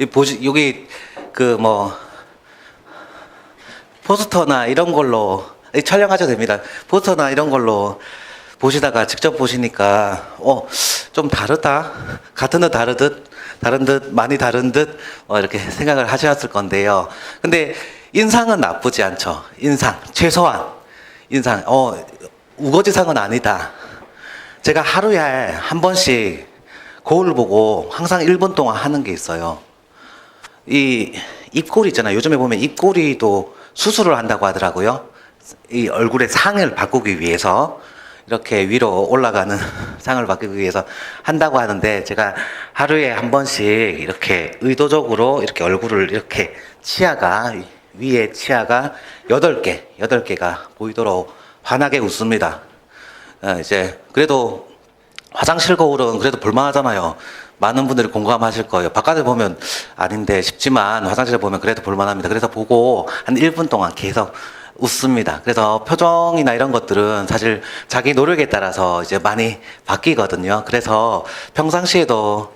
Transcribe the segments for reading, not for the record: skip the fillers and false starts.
여기 그 뭐 포스터나 이런 걸로 촬영하셔도 됩니다. 포스터나 이런 걸로 보시다가 직접 보시니까 좀 다르다, 같은 듯 다른 듯 많이 다른 듯 이렇게 생각을 하셨을 건데요. 근데 인상은 나쁘지 않죠. 인상 최소한 인상 우거지상은 아니다. 제가 하루에 한 번씩 거울을 보고 항상 1분 동안 하는 게 있어요. 이 입꼬리 있잖아요. 요즘에 보면 입꼬리도 수술을 한다고 하더라고요. 이 얼굴의 상을 바꾸기 위해서 이렇게 위로 올라가는 상을 바꾸기 위해서 한다고 하는데, 제가 하루에 한 번씩 이렇게 의도적으로 이렇게 얼굴을 이렇게 위에 치아가 8개가 보이도록 환하게 웃습니다. 이제 그래도 화장실 거울은 그래도 볼만하잖아요. 많은 분들이 공감하실 거예요. 바깥에 보면 아닌데 싶지만 화장실에 보면 그래도 볼만합니다. 그래서 보고 한 1분 동안 계속 웃습니다. 그래서 표정이나 이런 것들은 사실 자기 노력에 따라서 이제 많이 바뀌거든요. 그래서 평상시에도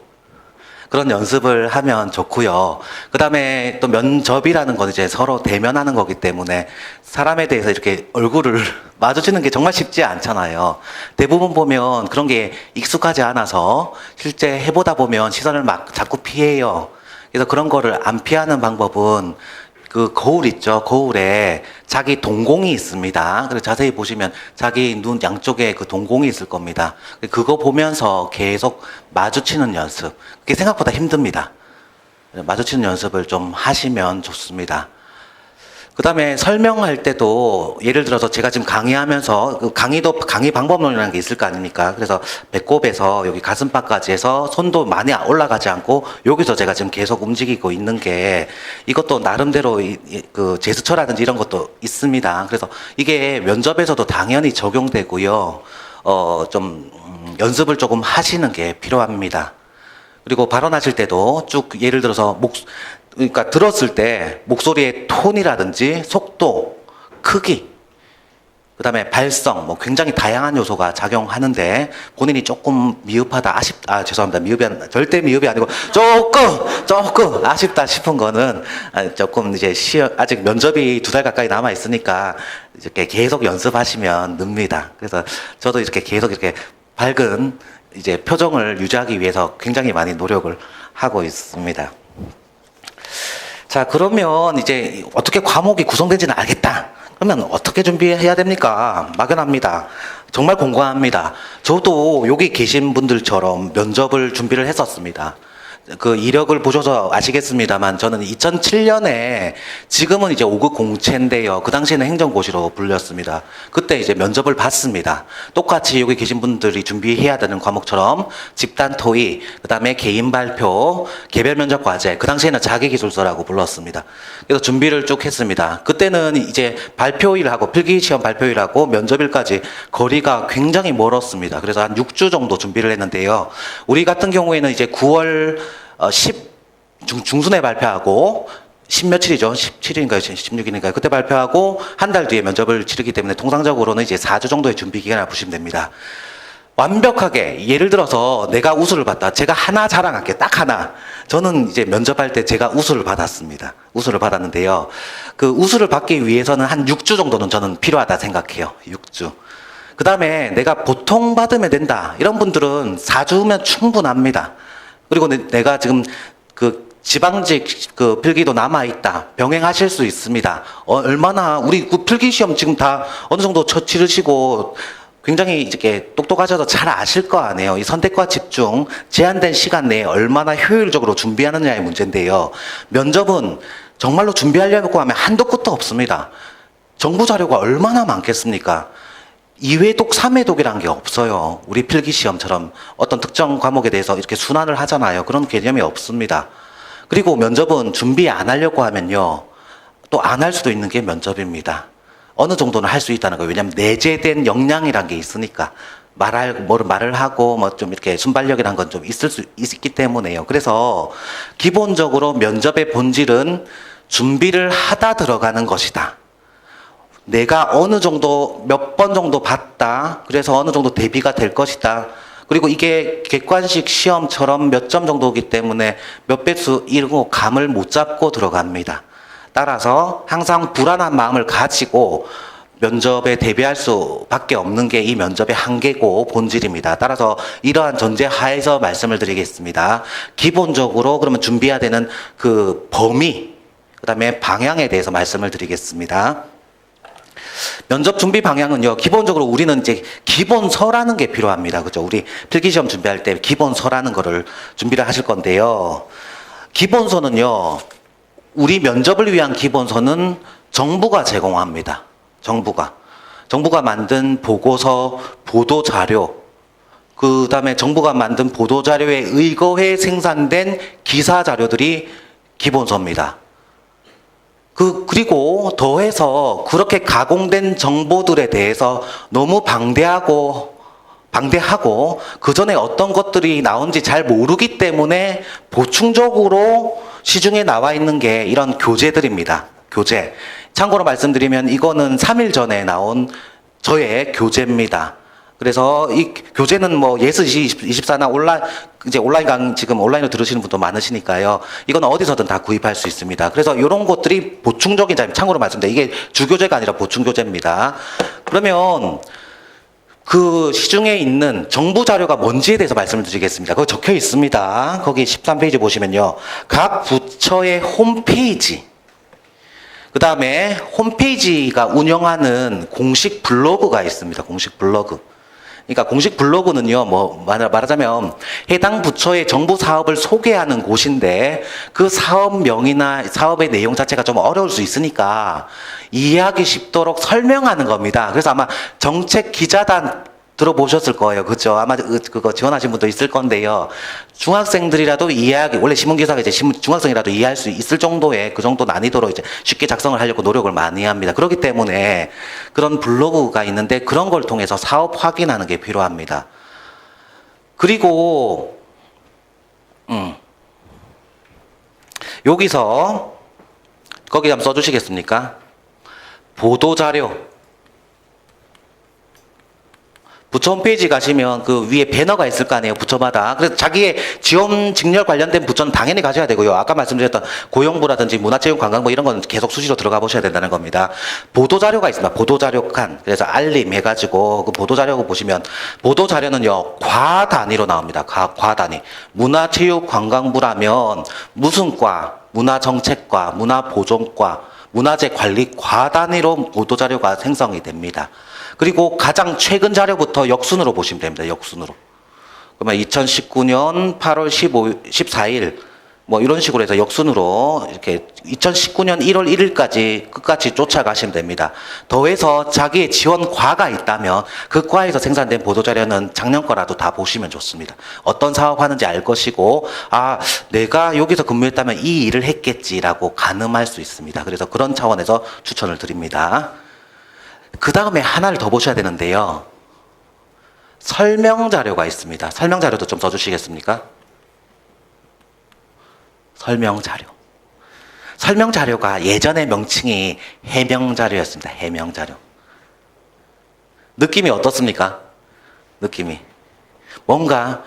그런 연습을 하면 좋고요. 그 다음에 또 면접이라는 건 이제 서로 대면하는 거기 때문에 사람에 대해서 이렇게 얼굴을 마주치는 게 정말 쉽지 않잖아요. 대부분 보면 그런 게 익숙하지 않아서 실제 해보다 보면 시선을 막 자꾸 피해요. 그래서 그런 거를 안 피하는 방법은 그 거울 있죠. 거울에 자기 동공이 있습니다. 그래서 자세히 보시면 자기 눈 양쪽에 그 동공이 있을 겁니다. 그거 보면서 계속 마주치는 연습. 그게 생각보다 힘듭니다. 마주치는 연습을 좀 하시면 좋습니다. 그 다음에 설명할 때도 예를 들어서 제가 지금 강의하면서 강의 방법론이라는 게 있을 거 아닙니까? 그래서 배꼽에서 여기 가슴팍까지 해서 손도 많이 올라가지 않고 여기서 제가 지금 계속 움직이고 있는 게, 이것도 나름대로 그 제스처라든지 이런 것도 있습니다. 그래서 이게 면접에서도 당연히 적용되고요. 연습을 조금 하시는 게 필요합니다. 그리고 발언하실 때도 쭉 예를 들어서 그러니까 들었을 때 목소리의 톤이라든지 속도, 크기, 그 다음에 발성, 굉장히 다양한 요소가 작용하는데, 본인이 조금 미흡하다, 죄송합니다. 절대 미흡이 아니고 조금 아쉽다 싶은 거는 조금 이제 아직 면접이 2달 가까이 남아 있으니까 이렇게 계속 연습하시면 늡니다. 그래서 저도 이렇게 계속 이렇게 밝은 이제 표정을 유지하기 위해서 굉장히 많이 노력을 하고 있습니다. 자, 그러면 이제 어떻게 과목이 구성된지는 알겠다. 그러면 어떻게 준비해야 됩니까? 막연합니다. 정말 공감합니다. 저도 여기 계신 분들처럼 면접을 준비를 했었습니다. 그 이력을 보셔서 아시겠습니다만, 저는 2007년에, 지금은 이제 5급 공채인데요. 그 당시에는 행정고시로 불렸습니다. 그때 이제 면접을 봤습니다. 똑같이 여기 계신 분들이 준비해야 되는 과목처럼 집단 토의, 그 다음에 개인 발표, 개별 면접 과제, 그 당시에는 자기기술서라고 불렀습니다. 그래서 준비를 쭉 했습니다. 그때는 이제 발표일하고 필기시험 발표일하고 면접일까지 거리가 굉장히 멀었습니다. 그래서 한 6주 정도 준비를 했는데요. 우리 같은 경우에는 이제 9월 중순에 발표하고 10며칠이죠. 17일인가요? 16일인가요? 그때 발표하고 한 달 뒤에 면접을 치르기 때문에 통상적으로는 이제 4주 정도의 준비 기간을 보시면 됩니다. 완벽하게, 예를 들어서 내가 우수를 받다. 제가 하나 자랑할게요. 딱 하나. 저는 이제 면접할 때 제가 우수를 받았습니다. 우수를 받았는데요. 그 우수를 받기 위해서는 한 6주 정도는 저는 필요하다 생각해요. 6주. 그 다음에 내가 보통 받으면 된다. 이런 분들은 4주면 충분합니다. 그리고 내가 지금 그 지방직 그 필기도 남아있다. 병행하실 수 있습니다. 얼마나, 우리 그 필기시험 지금 다 어느 정도 치르시고 굉장히 이렇게 똑똑하셔서 잘 아실 거 아니에요. 이 선택과 집중, 제한된 시간 내에 얼마나 효율적으로 준비하느냐의 문제인데요. 면접은 정말로 준비하려고 하면 한도 끝도 없습니다. 정보 자료가 얼마나 많겠습니까? 2회독, 3회독이란 게 없어요. 우리 필기시험처럼 어떤 특정 과목에 대해서 이렇게 순환을 하잖아요. 그런 개념이 없습니다. 그리고 면접은 준비 안 하려고 하면요, 또 안 할 수도 있는 게 면접입니다. 어느 정도는 할 수 있다는 거예요. 왜냐하면 내재된 역량이란 게 있으니까. 말을 하고 좀 이렇게 순발력이란 건 좀 있을 수 있기 때문에요. 그래서 기본적으로 면접의 본질은 준비를 하다 들어가는 것이다. 내가 어느 정도, 몇 번 정도 봤다. 그래서 어느 정도 대비가 될 것이다. 그리고 이게 객관식 시험처럼 몇 점 정도이기 때문에 몇 배수 이런 거 감을 못 잡고 들어갑니다. 따라서 항상 불안한 마음을 가지고 면접에 대비할 수밖에 없는 게 이 면접의 한계고 본질입니다. 따라서 이러한 전제 하에서 말씀을 드리겠습니다. 기본적으로 그러면 준비해야 되는 그 범위, 그 다음에 방향에 대해서 말씀을 드리겠습니다. 면접 준비 방향은요, 기본적으로 우리는 이제 기본서라는 게 필요합니다. 그죠? 우리 필기시험 준비할 때 기본서라는 거를 준비를 하실 건데요. 기본서는요, 우리 면접을 위한 기본서는 정부가 제공합니다. 정부가 만든 보고서, 보도자료, 그 다음에 정부가 만든 보도자료에 의거해 생산된 기사자료들이 기본서입니다. 그리고 더해서 그렇게 가공된 정보들에 대해서 너무 방대하고 그 전에 어떤 것들이 나온지 잘 모르기 때문에 보충적으로 시중에 나와 있는 게 이런 교재들입니다. 교재. 참고로 말씀드리면 이거는 3일 전에 나온 저의 교재입니다. 그래서 이 교재는 뭐 예스24나 지금 온라인으로 들으시는 분도 많으시니까요. 이건 어디서든 다 구입할 수 있습니다. 그래서 이런 것들이 보충적인 자료, 참고로 말씀드려요. 이게 주교재가 아니라 보충교재입니다. 그러면 그 시중에 있는 정부 자료가 뭔지에 대해서 말씀을 드리겠습니다. 그거 적혀 있습니다. 거기 13페이지 보시면요. 각 부처의 홈페이지, 그 다음에 홈페이지가 운영하는 공식 블로그가 있습니다. 공식 블로그. 그러니까 공식 블로그는요, 말하자면 해당 부처의 정부 사업을 소개하는 곳인데 그 사업명이나 사업의 내용 자체가 좀 어려울 수 있으니까 이해하기 쉽도록 설명하는 겁니다. 그래서 아마 정책 기자단 들어보셨을 거예요. 그죠? 아마 그거 지원하신 분도 있을 건데요. 중학생들이라도 원래 신문기사가 이제 중학생이라도 이해할 수 있을 정도의 그 정도 난이도로 이제 쉽게 작성을 하려고 노력을 많이 합니다. 그렇기 때문에 그런 블로그가 있는데 그런 걸 통해서 사업 확인하는 게 필요합니다. 그리고, 여기서, 거기 한번 써주시겠습니까? 보도자료. 부처 홈페이지 가시면 그 위에 배너가 있을 거 아니에요, 부처마다. 그래서 자기의 지원 직렬 관련된 부처는 당연히 가셔야 되고요. 아까 말씀드렸던 고용부라든지 문화체육관광부 이런 건 계속 수시로 들어가 보셔야 된다는 겁니다. 보도자료가 있습니다. 보도자료 칸. 그래서 알림 해가지고 그 보도자료 보시면 보도자료는요, 과 단위로 나옵니다. 과 단위. 문화체육관광부라면 무슨 과, 문화정책과, 문화보존과, 문화재관리과 단위로 보도자료가 생성이 됩니다. 그리고 가장 최근 자료부터 역순으로 보시면 됩니다. 역순으로. 그러면 2019년 8월 14일 뭐 이런 식으로 해서 역순으로 이렇게 2019년 1월 1일까지 끝까지 쫓아가시면 됩니다. 더해서 자기의 지원 과가 있다면 그 과에서 생산된 보도자료는 작년 거라도 다 보시면 좋습니다. 어떤 사업 하는지 알 것이고, 아, 내가 여기서 근무했다면 이 일을 했겠지라고 가늠할 수 있습니다. 그래서 그런 차원에서 추천을 드립니다. 그 다음에 하나를 더 보셔야 되는데요. 설명자료가 있습니다. 설명자료도 좀 써주시겠습니까? 설명자료. 설명자료가 예전의 명칭이 해명자료였습니다. 해명자료. 느낌이 어떻습니까? 느낌이. 뭔가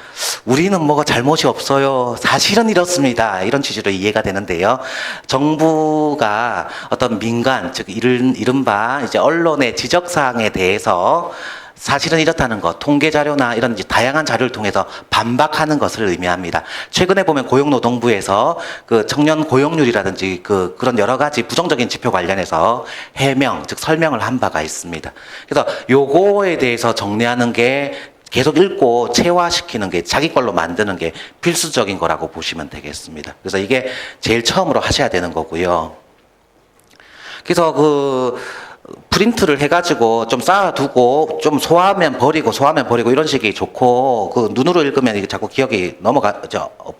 우리는 뭐가 잘못이 없어요. 사실은 이렇습니다. 이런 취지로 이해가 되는데요. 정부가 어떤 민간, 즉 이른바 이제 언론의 지적사항에 대해서 사실은 이렇다는 것, 통계 자료나 이런 다양한 자료를 통해서 반박하는 것을 의미합니다. 최근에 보면 고용노동부에서 그 청년 고용률이라든지 그런 여러 가지 부정적인 지표 관련해서 해명, 즉 설명을 한 바가 있습니다. 그래서 요거에 대해서 정리하는 게 계속 읽고 체화시키는 게 자기 걸로 만드는 게 필수적인 거라고 보시면 되겠습니다. 그래서 이게 제일 처음으로 하셔야 되는 거고요. 그래서 프린트를 해가지고 좀 쌓아두고 좀 소화하면 버리고 이런 식이 좋고, 그 눈으로 읽으면 이게 자꾸 기억이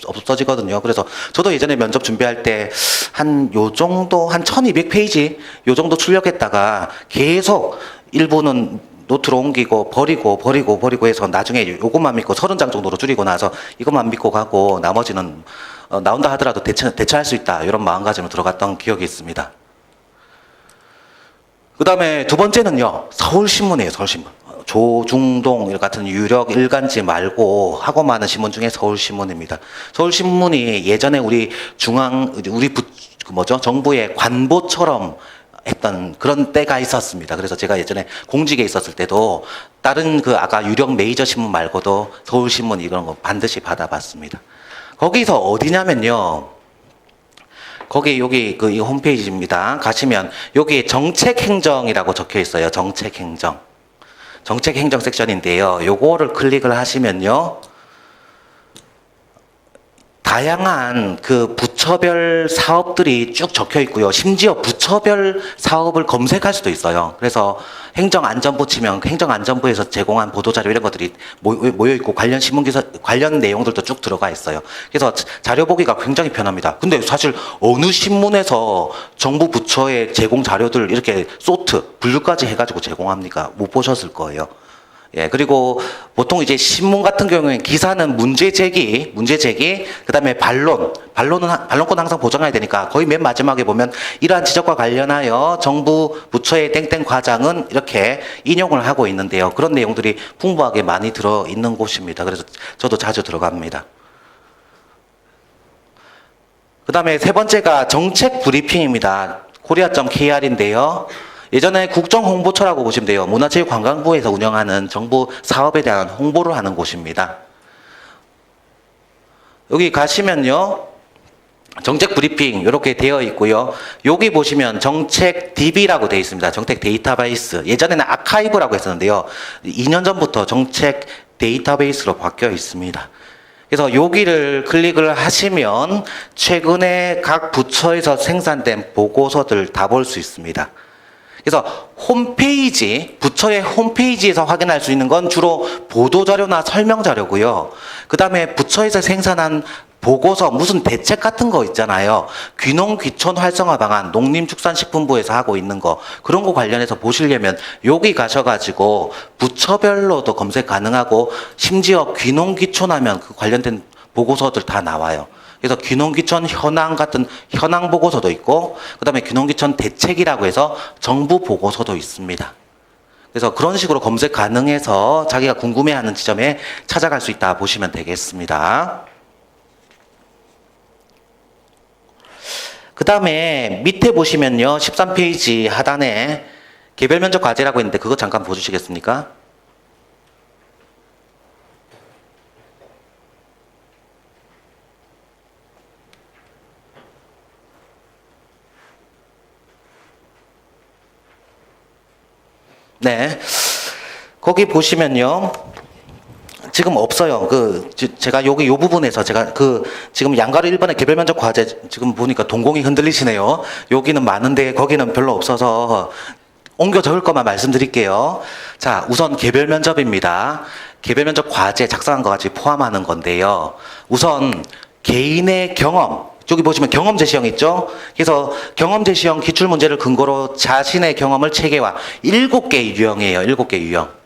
없어지거든요. 그래서 저도 예전에 면접 준비할 때 한 1200페이지 요 정도 출력했다가 계속 일부는 노트로 옮기고 버리고 해서 나중에 요것만 믿고 30장 정도로 줄이고 나서 이것만 믿고 가고 나머지는 나온다 하더라도 대처할 수 있다, 이런 마음가짐으로 들어갔던 기억이 있습니다. 그 다음에 두 번째는요, 서울신문이에요. 서울신문. 조중동 같은 유력 일간지 말고 하고 많은 신문 중에 서울신문입니다. 서울신문이 예전에 정부의 관보처럼 했던 그런 때가 있었습니다. 그래서 제가 예전에 공직에 있었을 때도 다른 아까 유력 메이저 신문 말고도 서울신문 이런 거 반드시 받아봤습니다. 거기서 어디냐면요. 여기 이 홈페이지입니다. 가시면 여기 정책행정이라고 적혀 있어요. 정책행정 섹션인데요. 요거를 클릭을 하시면요. 다양한 부처별 사업들이 쭉 적혀 있고요. 심지어 부처별 사업을 검색할 수도 있어요. 그래서 행정안전부 치면 행정안전부에서 제공한 보도자료 이런 것들이 모여 있고 관련 신문기사, 관련 내용들도 쭉 들어가 있어요. 그래서 자료 보기가 굉장히 편합니다. 근데 사실 어느 신문에서 정부 부처의 제공 자료들 이렇게 분류까지 해가지고 제공합니까? 못 보셨을 거예요. 예, 그리고 보통 이제 신문 같은 경우에는 기사는 문제 제기, 그 다음에 반론권 항상 보장해야 되니까 거의 맨 마지막에 보면 이러한 지적과 관련하여 정부 부처의 땡땡 과장은 이렇게 인용을 하고 있는데요. 그런 내용들이 풍부하게 많이 들어있는 곳입니다. 그래서 저도 자주 들어갑니다. 그 다음에 세 번째가 정책 브리핑입니다. korea.kr인데요. 예전에 국정홍보처라고 보시면 돼요. 문화체육관광부에서 운영하는 정부 사업에 대한 홍보를 하는 곳입니다. 여기 가시면요. 정책 브리핑 이렇게 되어 있고요. 여기 보시면 정책 DB라고 되어 있습니다. 정책 데이터베이스. 예전에는 아카이브라고 했었는데요. 2년 전부터 정책 데이터베이스로 바뀌어 있습니다. 그래서 여기를 클릭을 하시면 최근에 각 부처에서 생산된 보고서들 다 볼 수 있습니다. 그래서 부처의 홈페이지에서 확인할 수 있는 건 주로 보도자료나 설명자료고요. 그 다음에 부처에서 생산한 보고서, 무슨 대책 같은 거 있잖아요. 귀농귀촌 활성화 방안, 농림축산식품부에서 하고 있는 거, 그런 거 관련해서 보시려면 여기 가셔가지고 부처별로도 검색 가능하고, 심지어 귀농귀촌하면 그 관련된 보고서들 다 나와요. 그래서 귀농귀촌 현황 같은 현황 보고서도 있고, 그 다음에 귀농귀촌 대책이라고 해서 정부 보고서도 있습니다. 그래서 그런 식으로 검색 가능해서 자기가 궁금해하는 지점에 찾아갈 수 있다 보시면 되겠습니다. 그 다음에 밑에 보시면요. 13페이지 하단에 개별면접 과제라고 있는데 그거 잠깐 보여주시겠습니까? 네. 거기 보시면요. 지금 없어요. 제가 여기 요 부분에서 제가 지금 양가로 1번의 개별 면접 과제 지금 보니까 동공이 흔들리시네요. 여기는 많은데 거기는 별로 없어서 옮겨 적을 것만 말씀드릴게요. 자, 우선 개별 면접입니다. 개별 면접 과제 작성한 거 같이 포함하는 건데요. 우선 개인의 경험, 저기 보시면 경험 제시형 있죠? 그래서 경험 제시형 기출 문제를 근거로 자신의 경험을 체계화. 7개 유형이에요. 7개 유형.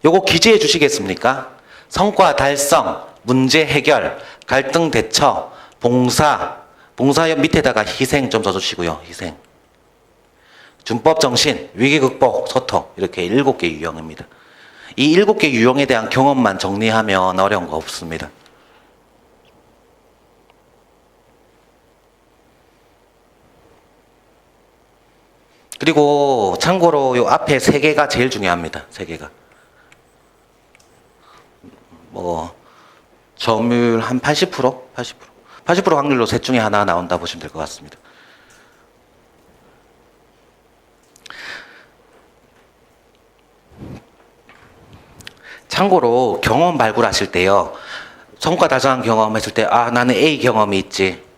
요거 기재해 주시겠습니까? 성과 달성, 문제 해결, 갈등 대처, 봉사 밑에다가 희생 좀 써주시고요. 희생. 준법 정신, 위기 극복, 소통. 이렇게 7개 유형입니다. 이 7개 유형에 대한 경험만 정리하면 어려운 거 없습니다. 그리고 참고로 요 앞에 3개가 제일 중요합니다. 3개가. 점유율 한 80%? 80% 확률로 셋 중에 하나 나온다 보시면 될 것 같습니다. 참고로 경험 발굴하실 때요. 성과 달성한 경험했을 때 나는 A 경험이 있지.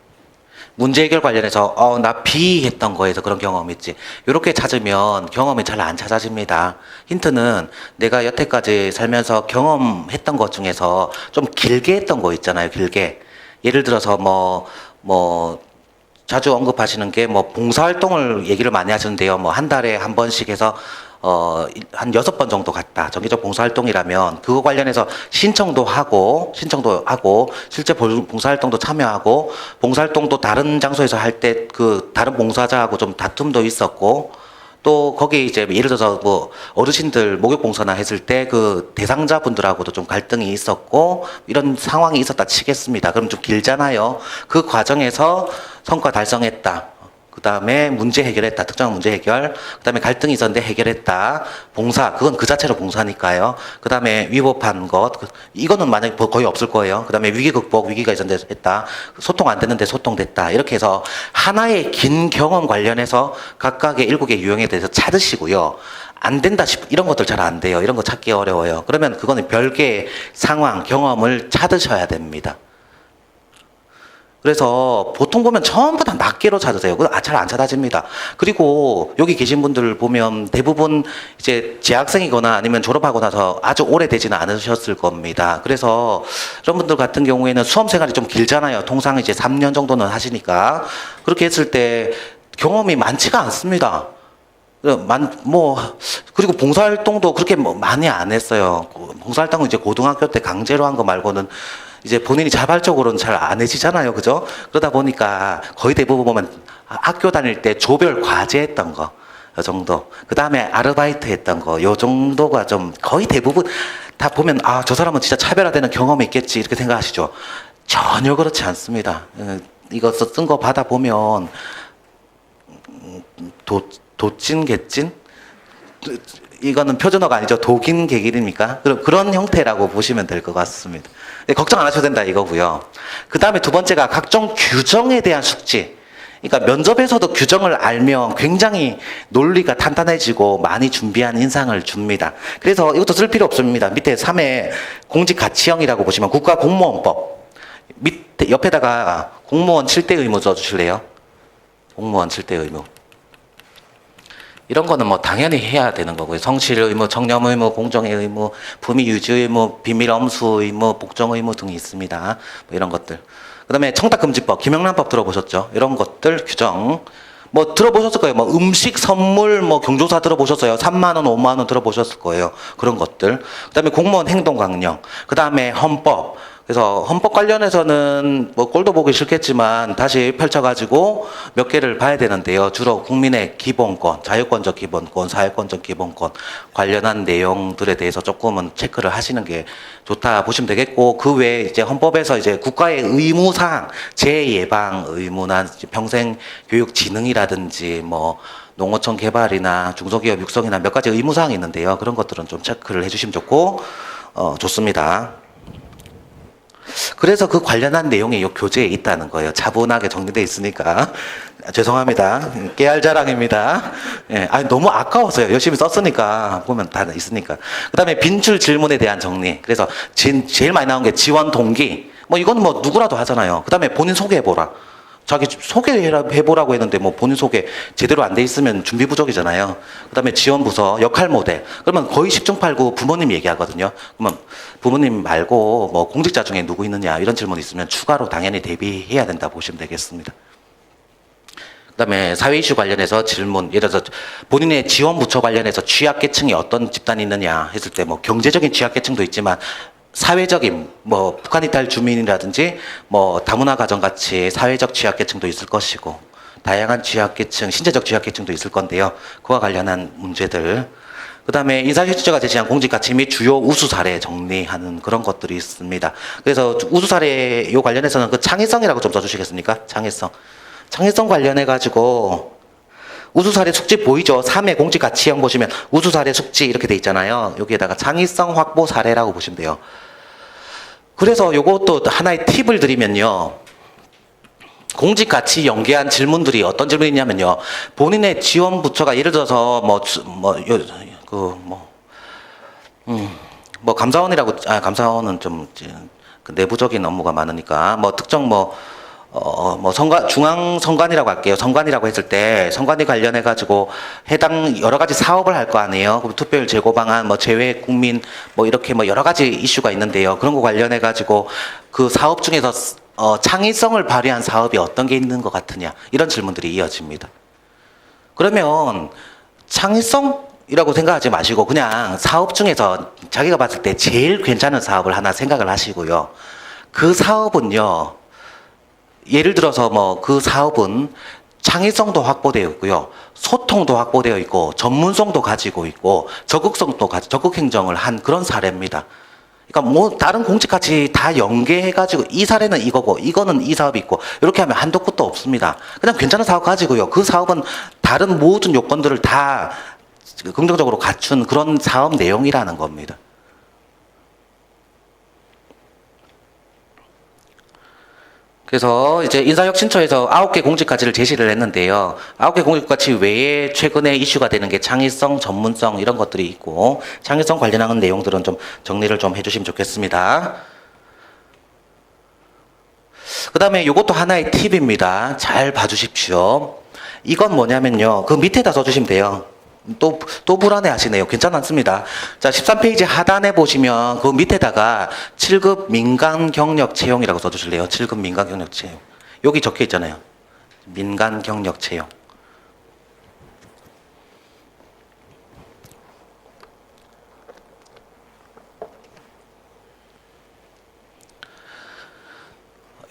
문제 해결 관련해서 나 B 했던 거에서 그런 경험이 있지. 이렇게 찾으면 경험이 잘 안 찾아집니다. 힌트는 내가 여태까지 살면서 경험했던 것 중에서 좀 길게 했던 거 있잖아요. 길게. 예를 들어서 자주 언급하시는 게 봉사활동을 얘기를 많이 하시는데요. 한 달에 한 번씩 해서 한 6번 정도 갔다. 정기적 봉사활동이라면 그거 관련해서 신청도 하고 실제 봉사활동도 참여하고 봉사활동도 다른 장소에서 할 때 다른 봉사자하고 좀 다툼도 있었고 또 거기 이제 예를 들어서 뭐 어르신들 목욕봉사나 했을 때 그 대상자분들하고도 좀 갈등이 있었고 이런 상황이 있었다 치겠습니다. 그럼 좀 길잖아요. 그 과정에서 성과 달성했다. 그 다음에 문제 해결했다. 특정한 문제 해결. 그 다음에 갈등이 있었는데 해결했다. 봉사. 그건 그 자체로 봉사니까요. 그 다음에 위법한 것. 이거는 만약에 거의 없을 거예요. 그 다음에 위기 극복. 위기가 있었는데 했다. 소통 안 됐는데 소통됐다. 이렇게 해서 하나의 긴 경험 관련해서 각각의 7개 유형에 대해서 찾으시고요. 안 된다 이런 것들 잘 안 돼요. 이런 거 찾기 어려워요. 그러면 그거는 별개의 상황, 경험을 찾으셔야 됩니다. 그래서 보통 보면 전부 다 낱개로 찾으세요. 잘 안 찾아집니다. 그리고 여기 계신 분들 보면 대부분 이제 재학생이거나 아니면 졸업하고 나서 아주 오래되지는 않으셨을 겁니다. 그래서 이런 분들 같은 경우에는 수험 생활이 좀 길잖아요. 통상 이제 3년 정도는 하시니까. 그렇게 했을 때 경험이 많지가 않습니다. 그리고 봉사활동도 그렇게 많이 안 했어요. 봉사활동은 이제 고등학교 때 강제로 한 거 말고는 이제 본인이 자발적으로는 잘 안 해지잖아요. 그죠? 그러다 보니까 거의 대부분 보면 학교 다닐 때 조별 과제 했던 거, 요 정도. 그 다음에 아르바이트 했던 거, 요 정도가 좀 거의 대부분 다 보면, 아, 저 사람은 진짜 차별화되는 경험이 있겠지. 이렇게 생각하시죠? 전혀 그렇지 않습니다. 이거 쓴 거 받아보면, 도찐, 개찐? 이거는 표준어가 아니죠. 독인, 개길입니까? 그런 형태라고 보시면 될 것 같습니다. 걱정 안 하셔도 된다 이거고요. 그 다음에 두 번째가 각종 규정에 대한 숙지. 그러니까 면접에서도 규정을 알면 굉장히 논리가 탄탄해지고 많이 준비한 인상을 줍니다. 그래서 이것도 쓸 필요 없습니다. 밑에 3회 공직가치형이라고 보시면 국가공무원법. 밑에 옆에다가 공무원 7대 의무 써주실래요? 공무원 7대 의무. 이런 거는 뭐 당연히 해야 되는 거고요. 성실 의무, 청렴 의무, 공정의 의무, 품위 유지 의무, 비밀 엄수 의무, 복종 의무 등이 있습니다. 뭐 이런 것들. 그다음에 청탁금지법, 김영란법 들어보셨죠? 이런 것들 규정. 뭐 들어보셨을 거예요. 뭐 음식 선물 뭐 경조사 들어보셨어요. 3만 원, 5만 원 들어보셨을 거예요. 그런 것들. 그다음에 공무원 행동 강령. 그다음에 헌법. 그래서 헌법 관련해서는 뭐 꼴도 보기 싫겠지만 다시 펼쳐가지고 몇 개를 봐야 되는데요. 주로 국민의 기본권, 자유권적 기본권, 사회권적 기본권 관련한 내용들에 대해서 조금은 체크를 하시는 게 좋다 보시면 되겠고, 그 외에 이제 헌법에서 이제 국가의 의무사항, 재예방 의무나 평생 교육 진흥이라든지 뭐 농어촌 개발이나 중소기업 육성이나 몇 가지 의무사항이 있는데요. 그런 것들은 좀 체크를 해주시면 좋고, 좋습니다. 그래서 그 관련한 내용이 이 교재에 있다는 거예요. 차분하게 정리되어 있으니까. 죄송합니다. 깨알 자랑입니다. 예, 아니, 너무 아까워서요. 열심히 썼으니까. 보면 다 있으니까. 그 다음에 빈출 질문에 대한 정리. 그래서 제일 많이 나온 게 지원 동기. 뭐 이거는 뭐 누구라도 하잖아요. 그 다음에 본인 소개해보라. 자기 소개해보라고 했는데 뭐 본인 소개 제대로 안 돼 있으면 준비 부족이잖아요. 그 다음에 지원 부서, 역할 모델. 그러면 거의 10중 8구 부모님 얘기하거든요. 그러면 부모님 말고 뭐 공직자 중에 누구 있느냐 이런 질문이 있으면 추가로 당연히 대비해야 된다 보시면 되겠습니다. 그 다음에 사회 이슈 관련해서 질문, 예를 들어서 본인의 지원 부처 관련해서 취약계층이 어떤 집단이 있느냐 했을 때 뭐 경제적인 취약계층도 있지만 사회적인 뭐 북한 이탈 주민이라든지 뭐 다문화 가정 같이 사회적 취약계층도 있을 것이고 다양한 취약계층, 신체적 취약계층도 있을 건데요. 그와 관련한 문제들. 그 다음에 인사실체가 제시한 공직가치 및 주요 우수 사례 정리하는 그런 것들이 있습니다. 그래서 우수 사례 요 관련해서는 그 창의성이라고 좀 써주시겠습니까? 창의성. 창의성 관련해가지고 우수 사례 숙지 보이죠? 3회 공직가치형 보시면 우수 사례 숙지 이렇게 돼 있잖아요. 여기에다가 창의성 확보 사례라고 보시면 돼요. 그래서 요것도 하나의 팁을 드리면요. 공직가치 연계한 질문들이 어떤 질문이냐면요. 본인의 지원 부처가 예를 들어서 감사원은 좀 내부적인 업무가 많으니까 뭐 특정 중앙 선관이라고 할게요. 선관이라고 했을 때 선관위 관련해 가지고 해당 여러 가지 사업을 할 거 아니에요. 그럼 투표율 제고 방안, 뭐 제외 국민, 뭐 이렇게 뭐 여러 가지 이슈가 있는데요. 그런 거 관련해 가지고 그 사업 중에서 창의성을 발휘한 사업이 어떤 게 있는 것 같으냐 이런 질문들이 이어집니다. 그러면 창의성이라고 생각하지 마시고 그냥 사업 중에서 자기가 봤을 때 제일 괜찮은 사업을 하나 생각을 하시고요. 그 사업은요. 예를 들어서 뭐 그 사업은 창의성도 확보되어 있고요. 소통도 확보되어 있고 전문성도 가지고 있고 적극 행정을 한 그런 사례입니다. 그러니까 뭐 다른 공직같이 다 연계해가지고 이 사례는 이거고 이거는 이 사업이 있고 이렇게 하면 한도 끝도 없습니다. 그냥 괜찮은 사업 가지고요. 그 사업은 다른 모든 요건들을 다 긍정적으로 갖춘 그런 사업 내용이라는 겁니다. 그래서 이제 인사혁신처에서 9개 공직가치를 제시를 했는데요. 9개 공직가치 외에 최근에 이슈가 되는 게 창의성, 전문성 이런 것들이 있고 창의성 관련하는 내용들은 좀 정리를 좀 해주시면 좋겠습니다. 그 다음에 이것도 하나의 팁입니다. 잘 봐주십시오. 이건 뭐냐면요. 그 밑에다 써주시면 돼요. 또 불안해 하시네요. 괜찮습니다. 자, 13페이지 하단에 보시면 그 밑에다가 7급 민간 경력 채용이라고 써주실래요? 7급 민간 경력 채용. 여기 적혀 있잖아요. 민간 경력 채용.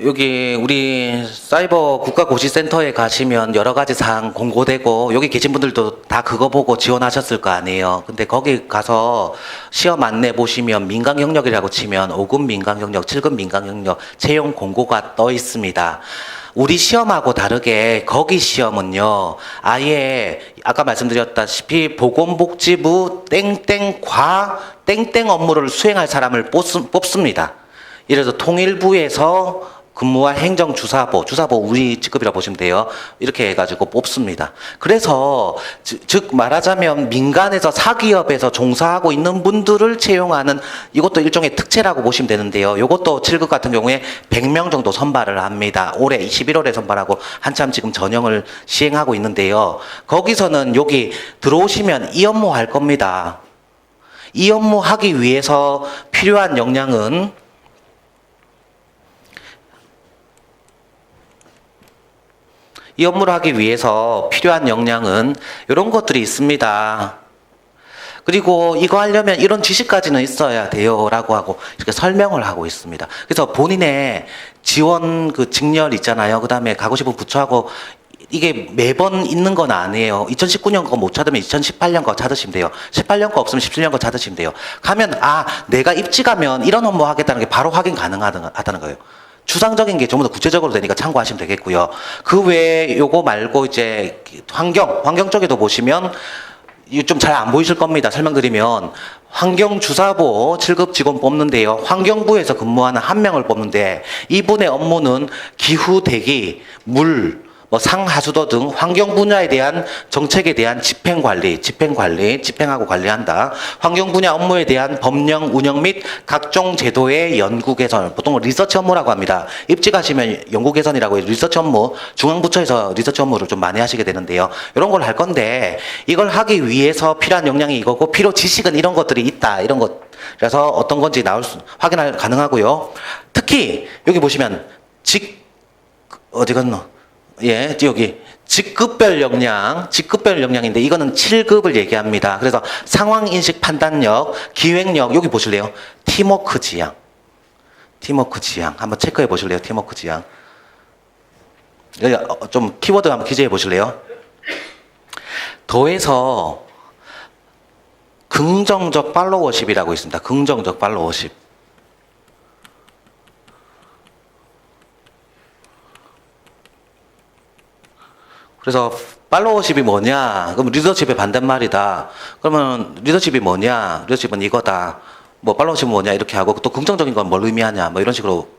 여기 우리 사이버 국가고시센터에 가시면 여러 가지 사항 공고되고 여기 계신 분들도 다 그거 보고 지원하셨을 거 아니에요. 근데 거기 가서 시험 안내 보시면 민간 경력이라고 치면 5급 민간 경력, 7급 민간 경력 채용 공고가 떠 있습니다. 우리 시험하고 다르게 거기 시험은요, 아예 아까 말씀드렸다시피 보건복지부 땡땡과 땡땡 업무를 수행할 사람을 뽑습니다. 예를 들어서 통일부에서 근무할 행정주사보, 주사보 우리 직급이라고 보시면 돼요. 이렇게 해가지고 뽑습니다. 그래서 즉 말하자면 민간에서 사기업에서 종사하고 있는 분들을 채용하는 이것도 일종의 특채라고 보시면 되는데요. 이것도 7급 같은 경우에 100명 정도 선발을 합니다. 올해 11월에 선발하고 한참 지금 전형을 시행하고 있는데요. 거기서는 여기 들어오시면 이 업무 할 겁니다. 이 업무 하기 위해서 필요한 역량은 이 업무를 하기 위해서 필요한 역량은 이런 것들이 있습니다. 그리고 이거 하려면 이런 지식까지는 있어야 돼요 라고 하고 이렇게 설명을 하고 있습니다. 그래서 본인의 지원 그 직렬 있잖아요. 그 다음에 가고 싶은 부처하고 이게 매번 있는 건 아니에요. 2019년 거 못 찾으면 2018년 거 찾으시면 돼요. 18년 거 없으면 17년 거 찾으시면 돼요. 가면 내가 입직하면 이런 업무 하겠다는 게 바로 확인 가능하다는 거예요. 추상적인 게 좀 더 구체적으로 되니까 참고하시면 되겠고요. 그 외에 요거 말고 이제 환경 쪽에도 보시면 좀 잘 안 보이실 겁니다. 설명드리면 환경주사보 7급 직원 뽑는데요. 환경부에서 근무하는 한 명을 뽑는데 이분의 업무는 기후 대기, 물, 상하수도 등 환경 분야에 대한 정책에 대한 집행하고 관리한다. 환경 분야 업무에 대한 법령 운영 및 각종 제도의 연구 개선, 보통 리서치 업무라고 합니다. 입직하시면 연구 개선이라고 해서 리서치 업무, 중앙부처에서 리서치 업무를 좀 많이 하시게 되는데요. 이런 걸 할 건데 이걸 하기 위해서 필요한 역량이 이거고 필요 지식은 이런 것들이 있다. 이런 것. 그래서 어떤 건지 확인할 가능하고요. 특히 여기 보시면 어디 갔노? 예, 여기 직급별 역량인데 이거는 7급을 얘기합니다. 그래서 상황인식 판단력, 기획력 여기 보실래요? 팀워크 지향 한번 체크해 보실래요? 팀워크 지향 여기 좀 키워드 한번 기재해 보실래요? 더해서 긍정적 팔로워십이라고 있습니다. 긍정적 팔로워십. 그래서 팔로워십이 뭐냐? 그럼 리더십의 반대말이다. 그러면 리더십이 뭐냐? 리더십은 이거다. 팔로워십은 뭐냐? 이렇게 하고 또 긍정적인 건 뭘 의미하냐? 이런 식으로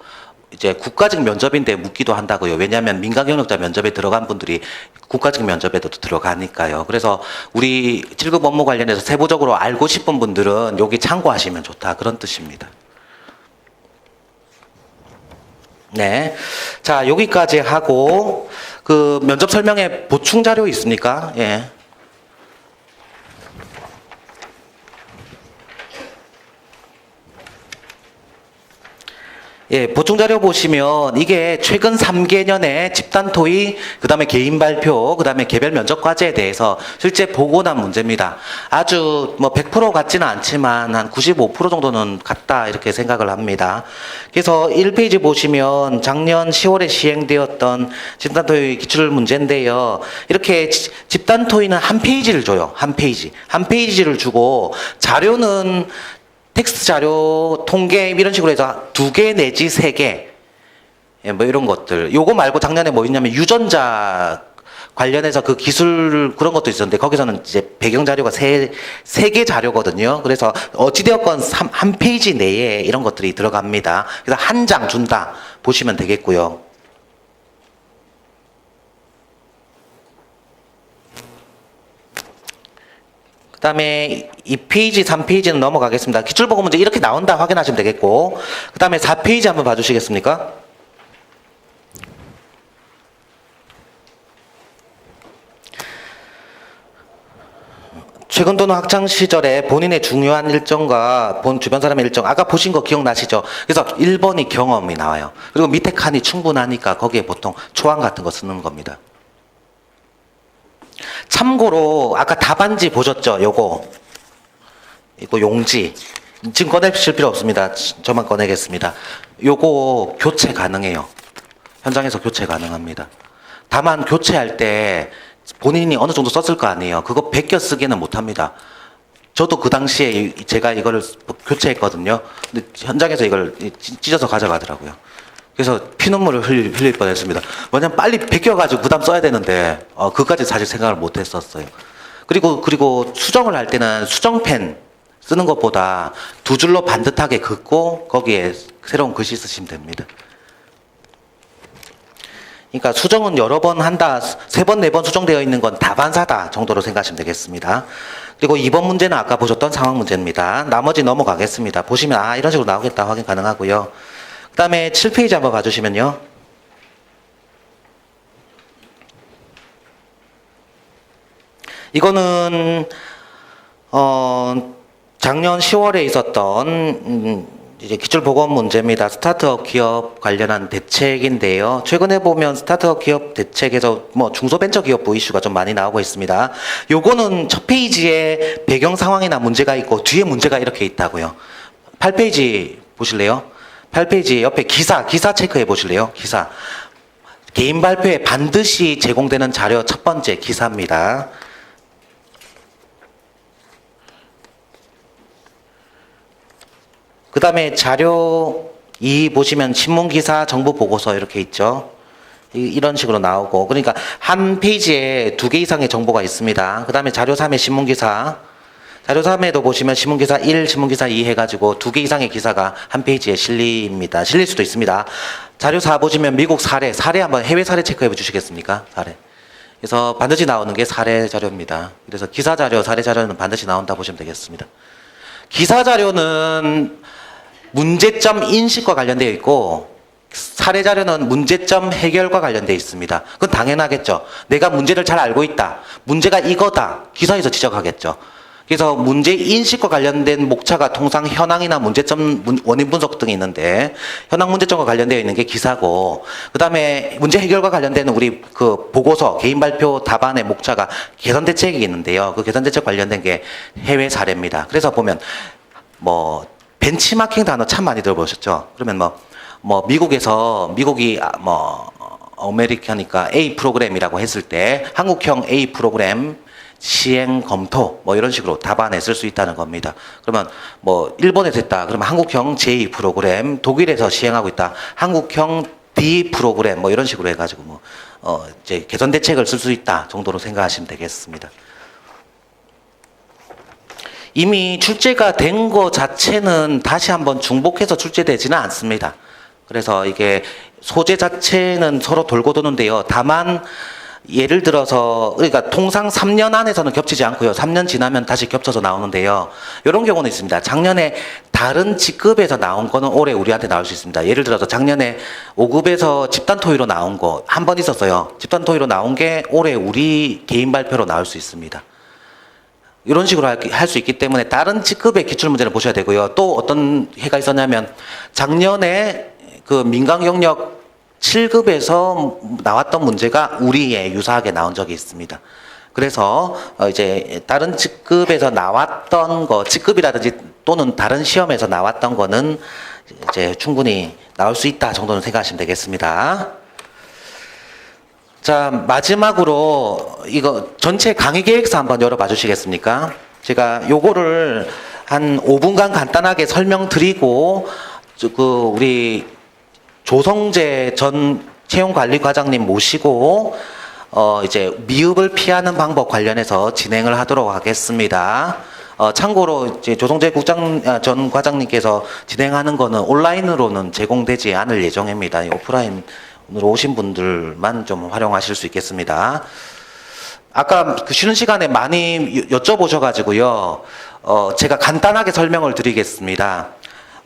이제 국가직 면접인데 묻기도 한다고요. 왜냐하면 민간 경력자 면접에 들어간 분들이 국가직 면접에도 들어가니까요. 그래서 우리 7급 업무 관련해서 세부적으로 알고 싶은 분들은 여기 참고하시면 좋다. 그런 뜻입니다. 네. 자, 여기까지 하고 그 면접 설명에 보충 자료 있습니까? 예. 예, 보충 자료 보시면 이게 최근 3개년의 집단 토의, 그다음에 개인 발표, 그다음에 개별 면접 과제에 대해서 실제 보고 난 문제입니다. 아주 뭐 100% 같지는 않지만 한 95% 정도는 같다 이렇게 생각을 합니다. 그래서 1페이지 보시면 작년 10월에 시행되었던 집단 토의 기출 문제인데요. 이렇게 집단 토의는 한 페이지를 줘요. 한 페이지. 한 페이지를 주고 자료는 텍스트 자료, 통계 이런 식으로 해서 2개 내지 3개 예, 뭐 이런 것들. 요거 말고 작년에 뭐 있냐면 유전자 관련해서 그 기술 그런 것도 있었는데 거기서는 이제 배경 자료가 3개 자료거든요. 그래서 어찌되었건 한 페이지 내에 이런 것들이 들어갑니다. 그래서 한 장 준다 보시면 되겠고요. 그 다음에 2페이지, 3페이지는 넘어가겠습니다. 기출보고 문제 이렇게 나온다 확인하시면 되겠고, 그 다음에 4페이지 한번 봐주시겠습니까? 최근 또는 학창 시절에 본인의 중요한 일정과 본 주변 사람의 일정, 아까 보신 거 기억나시죠? 그래서 1번이 경험이 나와요. 그리고 밑에 칸이 충분하니까 거기에 보통 초안 같은 거 쓰는 겁니다. 참고로 아까 답안지 보셨죠? 요거 이거 용지 지금 꺼내실 필요 없습니다. 저만 꺼내겠습니다. 요거 교체 가능해요. 현장에서 교체 가능합니다. 다만 교체할 때 본인이 어느 정도 썼을 거 아니에요. 그거 베껴 쓰기는 못합니다. 저도 그 당시에 제가 이거를 교체했거든요. 근데 현장에서 이걸 찢어서 가져가더라고요. 그래서 피눈물을 흘릴 뻔했습니다. 왜냐면 빨리 베껴가지고 부담 써야 되는데 그까지 사실 생각을 못했었어요. 그리고 수정을 할 때는 수정펜 쓰는 것보다 2줄로 반듯하게 긋고 거기에 새로운 글씨 쓰시면 됩니다. 그러니까 수정은 여러 번 한다, 3번, 4번 수정되어 있는 건 다반사다 정도로 생각하시면 되겠습니다. 그리고 2번 문제는 아까 보셨던 상황 문제입니다. 나머지 넘어가겠습니다. 보시면 이런 식으로 나오겠다 확인 가능하고요. 그 다음에 7페이지 한번 봐주시면요. 이거는 작년 10월에 있었던 이제 기출보건 문제입니다. 스타트업 기업 관련한 대책인데요. 최근에 보면 스타트업 기업 대책에서 뭐 중소벤처기업부 이슈가 좀 많이 나오고 있습니다. 요거는 첫 페이지에 배경 상황이나 문제가 있고 뒤에 문제가 이렇게 있다고요. 8페이지 보실래요? 8페이지 옆에 기사 체크해 보실래요? 기사. 개인 발표에 반드시 제공되는 자료 첫 번째 기사입니다. 그 다음에 자료 2 보시면 신문기사, 정보보고서 이렇게 있죠. 이런 식으로 나오고, 그러니까 한 페이지에 2개 이상의 정보가 있습니다. 그 다음에 자료 3에 신문기사, 자료 3에도 보시면 신문기사 1, 신문기사 2 해가지고 2개 이상의 기사가 한 페이지에 실립니다. 실릴 수도 있습니다. 자료 4 보시면 미국 사례 한번 해외 사례 체크해 주시겠습니까? 사례. 그래서 반드시 나오는 게 사례 자료입니다. 그래서 기사 자료, 사례 자료는 반드시 나온다 보시면 되겠습니다. 기사 자료는 문제점 인식과 관련되어 있고 사례 자료는 문제점 해결과 관련되어 있습니다. 그건 당연하겠죠. 내가 문제를 잘 알고 있다. 문제가 이거다. 기사에서 지적하겠죠. 그래서 문제 인식과 관련된 목차가 통상 현황이나 문제점, 원인 분석 등이 있는데 현황 문제점과 관련되어 있는 게 기사고, 그 다음에 문제 해결과 관련되는 우리 그 보고서, 개인 발표 답안의 목차가 개선 대책이 있는데요. 그 개선 대책 관련된 게 해외 사례입니다. 그래서 보면 뭐 벤치마킹 단어 참 많이 들어보셨죠? 그러면 미국이 아메리카니까 A 프로그램이라고 했을 때 한국형 A 프로그램 시행 검토 뭐 이런 식으로 답안에 쓸 수 있다는 겁니다. 그러면 뭐 일본에서 했다 그러면 한국형 J 프로그램, 독일에서 시행하고 있다 한국형 D 프로그램 뭐 이런 식으로 해가지고 이제 개선 대책을 쓸 수 있다 정도로 생각하시면 되겠습니다. 이미 출제가 된 거 자체는 다시 한번 중복해서 출제되지는 않습니다. 그래서 이게 소재 자체는 서로 돌고 도는데요. 다만 예를 들어서 그러니까 통상 3년 안에서는 겹치지 않고요. 3년 지나면 다시 겹쳐서 나오는데요. 이런 경우는 있습니다. 작년에 다른 직급에서 나온 거는 올해 우리한테 나올 수 있습니다. 예를 들어서 작년에 5급에서 집단 토의로 나온 거 한 번 있었어요. 집단 토의로 나온 게 올해 우리 개인 발표로 나올 수 있습니다. 이런 식으로 할 수 있기 때문에 다른 직급의 기출문제를 보셔야 되고요. 또 어떤 해가 있었냐면 작년에 그 민간 경력 7급에서 나왔던 문제가 우리에 유사하게 나온 적이 있습니다. 그래서 이제 다른 직급에서 나왔던 거, 직급이라든지 또는 다른 시험에서 나왔던 거는 이제 충분히 나올 수 있다 정도는 생각하시면 되겠습니다. 자, 마지막으로 이거 전체 강의 계획서 한번 열어봐 주시겠습니까? 제가 요거를 한 5분간 간단하게 설명드리고 우리 조성재 전 채용관리과장님 모시고 이제 미흡을 피하는 방법 관련해서 진행을 하도록 하겠습니다. 참고로 이제 조성재 전 과장님께서 진행하는 거는 온라인으로는 제공되지 않을 예정입니다. 오프라인으로 오신 분들만 좀 활용하실 수 있겠습니다. 아까 그 쉬는 시간에 많이 여쭤보셔가지고요. 제가 간단하게 설명을 드리겠습니다.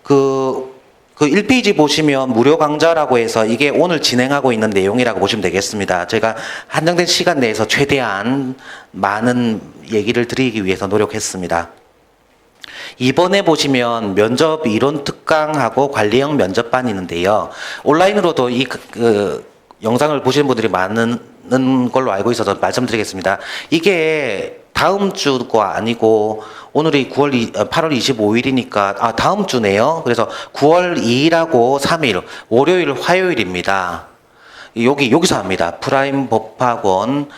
그 1페이지 보시면 무료 강좌라고 해서 이게 오늘 진행하고 있는 내용이라고 보시면 되겠습니다. 제가 한정된 시간 내에서 최대한 많은 얘기를 드리기 위해서 노력했습니다. 이번에 보시면 면접 이론 특강하고 관리형 면접반이 있는데요. 온라인으로도 그 영상을 보시는 분들이 많은 걸로 알고 있어서 말씀드리겠습니다. 이게 다음 주가 아니고 오늘이 8월 25일이니까 다음 주네요. 그래서 9월 2일하고 3일 월요일 화요일입니다. 여기서 합니다. 프라임 법학원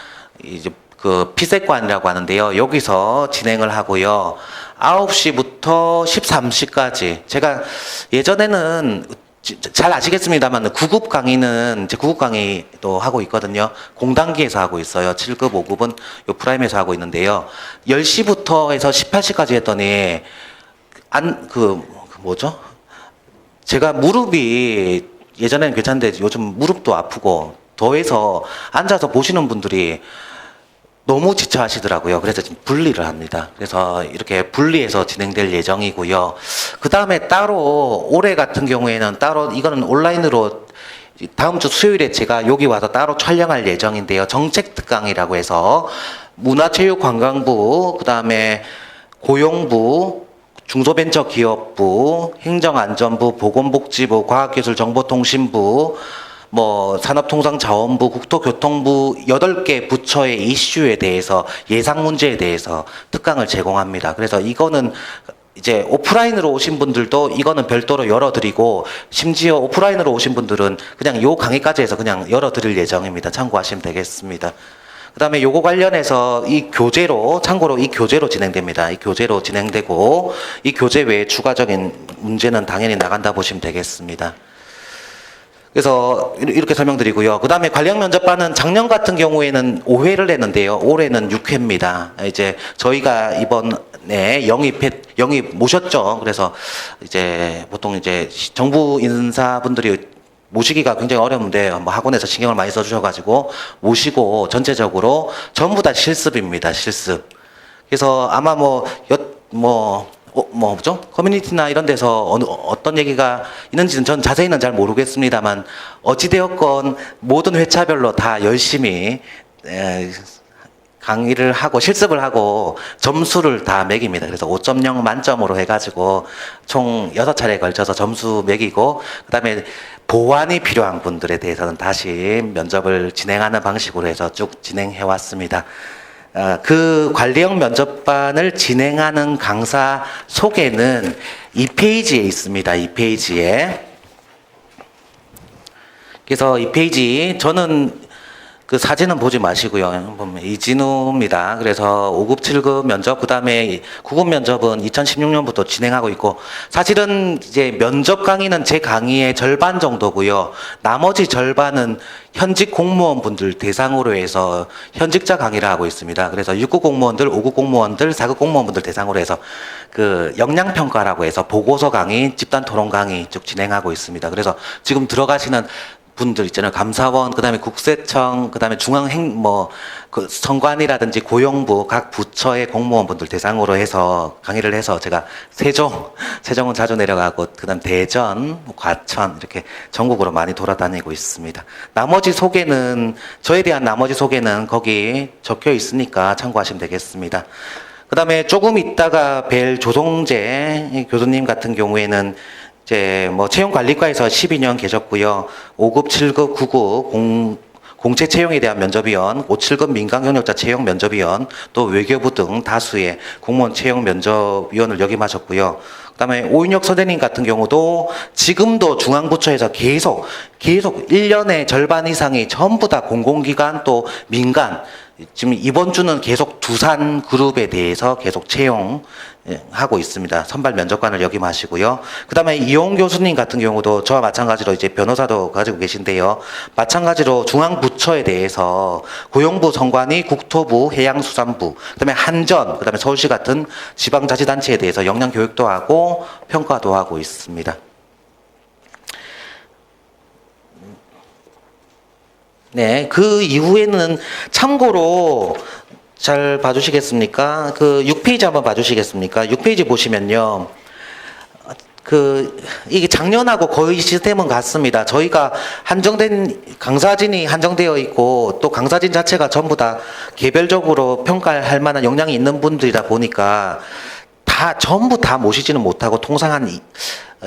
이제 그 피세관이라고 하는데요. 여기서 진행을 하고요. 9시부터 13시까지 제가 예전에는 잘 아시겠습니다만 9급 강의는 제 9급 강의도 하고 있거든요. 공단기에서 하고 있어요. 7급, 5급은 요 프라임에서 하고 있는데요. 10시부터 해서 18시까지 했더니 뭐죠? 제가 무릎이 예전에는 괜찮은데 요즘 무릎도 아프고 더해서 앉아서 보시는 분들이 너무 지쳐하시더라고요. 그래서 지금 분리를 합니다. 그래서 이렇게 분리해서 진행될 예정이고요. 그 다음에 따로 올해 같은 경우에는 따로 이거는 온라인으로 다음 주 수요일에 제가 여기 와서 따로 촬영할 예정인데요. 정책 특강이라고 해서 문화체육관광부, 그 다음에 고용부, 중소벤처기업부, 행정안전부, 보건복지부, 과학기술정보통신부, 산업통상자원부, 국토교통부 8개 부처의 이슈에 대해서 예상 문제에 대해서 특강을 제공합니다. 그래서 이거는 이제 오프라인으로 오신 분들도 이거는 별도로 열어드리고 심지어 오프라인으로 오신 분들은 그냥 요 강의까지 해서 그냥 열어드릴 예정입니다. 참고하시면 되겠습니다. 그 다음에 요거 관련해서 참고로 이 교재로 진행됩니다. 이 교재로 진행되고 이 교재 외에 추가적인 문제는 당연히 나간다 보시면 되겠습니다. 그래서 이렇게 설명드리고요. 그 다음에 관리형 면접반은 작년 같은 경우에는 5회를 했는데요. 올해는 6회입니다. 이제 저희가 이번에 영입 모셨죠. 그래서 이제 보통 이제 정부 인사분들이 모시기가 굉장히 어려운데 학원에서 신경을 많이 써주셔가지고 모시고 전체적으로 전부 다 실습입니다. 실습. 그래서 아마 뭐죠? 커뮤니티나 이런 데서 어떤 얘기가 있는지는 전 자세히는 잘 모르겠습니다만 어찌되었건 모든 회차별로 다 열심히 강의를 하고 실습을 하고 점수를 다 매깁니다. 그래서 5.0 만점으로 해가지고 총 6차례에 걸쳐서 점수 매기고 그 다음에 보완이 필요한 분들에 대해서는 다시 면접을 진행하는 방식으로 해서 쭉 진행해 왔습니다. 그 관리형 면접반을 진행하는 강사 소개는 2페이지에 있습니다. 2페이지에. 그래서 2페이지, 저는 그 사진은 보지 마시고요. 보면 이진우입니다. 그래서 5급, 7급 면접, 그 다음에 9급 면접은 2016년부터 진행하고 있고, 사실은 이제 면접 강의는 제 강의의 절반 정도고요. 나머지 절반은 현직 공무원분들 대상으로 해서 현직자 강의를 하고 있습니다. 그래서 6급 공무원들, 5급 공무원들, 4급 공무원분들 대상으로 해서 그 역량평가라고 해서 보고서 강의, 집단 토론 강의 쭉 진행하고 있습니다. 그래서 지금 들어가시는 분들 있잖아요. 감사원, 그 다음에 국세청, 그 다음에 그 선관이라든지 고용부 각 부처의 공무원분들 대상으로 해서 강의를 해서 제가 세종은 자주 내려가고, 그 다음 대전, 과천 이렇게 전국으로 많이 돌아다니고 있습니다. 저에 대한 나머지 소개는 거기 적혀 있으니까 참고하시면 되겠습니다. 그 다음에 조금 있다가 뵐 조성재 교수님 같은 경우에는 이제 뭐 채용관리과에서 12년 계셨고요. 5급, 7급, 9급 공채 채용에 대한 면접위원, 5, 7급 민간 경력자 채용 면접위원, 또 외교부 등 다수의 공무원 채용 면접위원을 역임하셨고요. 그다음에 오윤혁 선생님 같은 경우도 지금도 중앙부처에서 계속 1년의 절반 이상이 전부 다 공공기관 또 민간, 지금 이번 주는 계속 두산 그룹에 대해서 계속 채용하고 있습니다. 선발 면접관을 역임하시고요. 그다음에 이용 교수님 같은 경우도 저와 마찬가지로 이제 변호사도 가지고 계신데요. 마찬가지로 중앙부처에 대해서 고용부 선관위, 국토부, 해양수산부, 그다음에 한전, 그다음에 서울시 같은 지방자치단체에 대해서 역량 교육도 하고 평가도 하고 있습니다. 네, 그 이후에는 참고로 잘 봐주시겠습니까? 그 6페이지 한번 봐주시겠습니까? 6페이지 보시면요. 이게 작년하고 거의 시스템은 같습니다. 저희가 강사진이 한정되어 있고 또 강사진 자체가 전부 다 개별적으로 평가할 만한 역량이 있는 분들이다 보니까 전부 다 모시지는 못하고 통상 한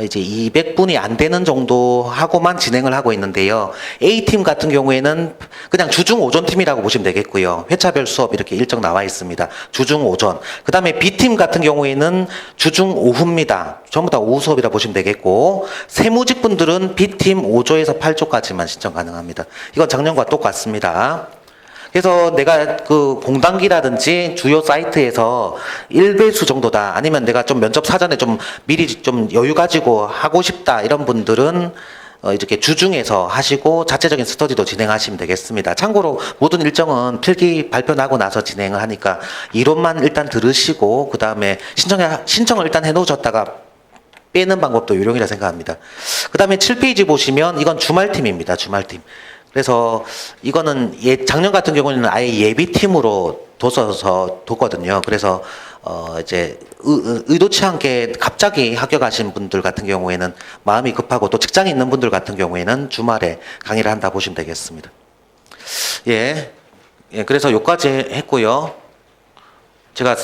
이제 200분이 안 되는 정도 하고만 진행을 하고 있는데요. A팀 같은 경우에는 그냥 주중 오전 팀이라고 보시면 되겠고요. 회차별 수업 이렇게 일정 나와 있습니다. 주중 오전. 그 다음에 B팀 같은 경우에는 주중 오후입니다. 전부 다 오후 수업이라 보시면 되겠고, 세무직 분들은 B팀 5조에서 8조까지만 신청 가능합니다. 이건 작년과 똑같습니다. 그래서 내가 그 공단기라든지 주요 사이트에서 1배수 정도다, 아니면 내가 좀 면접 사전에 좀 미리 좀 여유 가지고 하고 싶다, 이런 분들은 이렇게 주중에서 하시고 자체적인 스터디도 진행하시면 되겠습니다. 참고로 모든 일정은 필기 발표 나고 나서 진행을 하니까 이론만 일단 들으시고 그 다음에 신청을 일단 해놓으셨다가 빼는 방법도 요령이라 생각합니다. 그 다음에 7페이지 보시면 이건 주말팀입니다. 주말팀. 그래서 이거는 작년 같은 경우는 아예 예비팀으로 뒀거든요. 그래서 이제 의도치 않게 갑자기 합격하신 분들 같은 경우에는 마음이 급하고 또 직장에 있는 분들 같은 경우에는 주말에 강의를 한다 보시면 되겠습니다. 예, 그래서 여기까지 했고요. 제가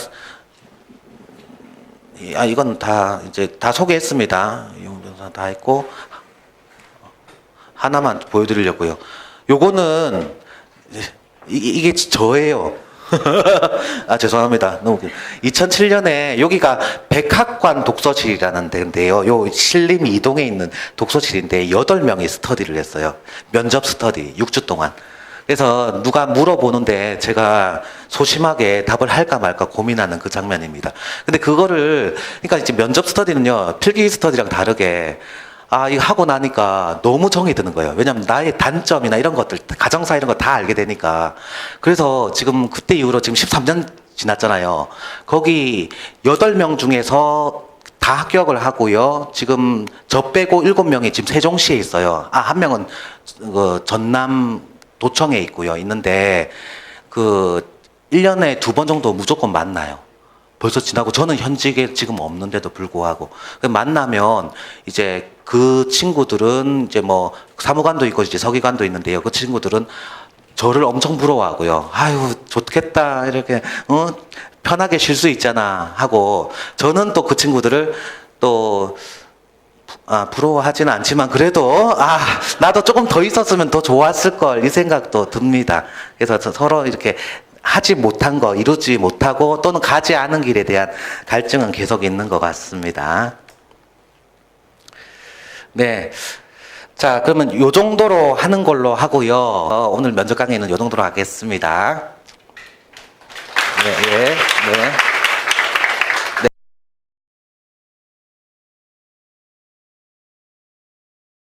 이건 다 소개했습니다. 이용 변호사 다 했고, 하나만 보여드리려고요. 요거는 이게 저예요. 죄송합니다. 2007년에 여기가 백학관 독서실이라는 데인데요. 요 신림 이동에 있는 독서실인데 8명이 스터디를 했어요. 면접 스터디 6주 동안. 그래서 누가 물어보는데 제가 소심하게 답을 할까 말까 고민하는 그 장면입니다. 근데 그러니까 이제 면접 스터디는요, 필기 스터디랑 다르게 이거 하고 나니까 너무 정이 드는 거예요. 왜냐면 나의 단점이나 이런 것들, 가정사 이런 거 다 알게 되니까. 그래서 지금 그때 이후로 지금 13년 지났잖아요. 거기 8명 중에서 다 합격을 하고요. 지금 저 빼고 7명이 지금 세종시에 있어요. 한 명은 전남 도청에 있는데 1년에 2번 정도 무조건 만나요. 벌써 지나고 저는 현직에 지금 없는데도 불구하고 만나면 이제 그 친구들은 이제 뭐 사무관도 있고 이제 서기관도 있는데요. 그 친구들은 저를 엄청 부러워하고요. 아유 좋겠다, 이렇게 편하게 쉴 수 있잖아 하고, 저는 또 그 친구들을 또 부러워하지는 않지만 그래도 나도 조금 더 있었으면 더 좋았을 걸, 이 생각도 듭니다. 그래서 서로 이렇게 하지 못한 거, 이루지 못하고 또는 가지 않은 길에 대한 갈증은 계속 있는 것 같습니다. 네. 자, 그러면 요 정도로 하는 걸로 하고요. 오늘 면접 강의는 요 정도로 하겠습니다. 네.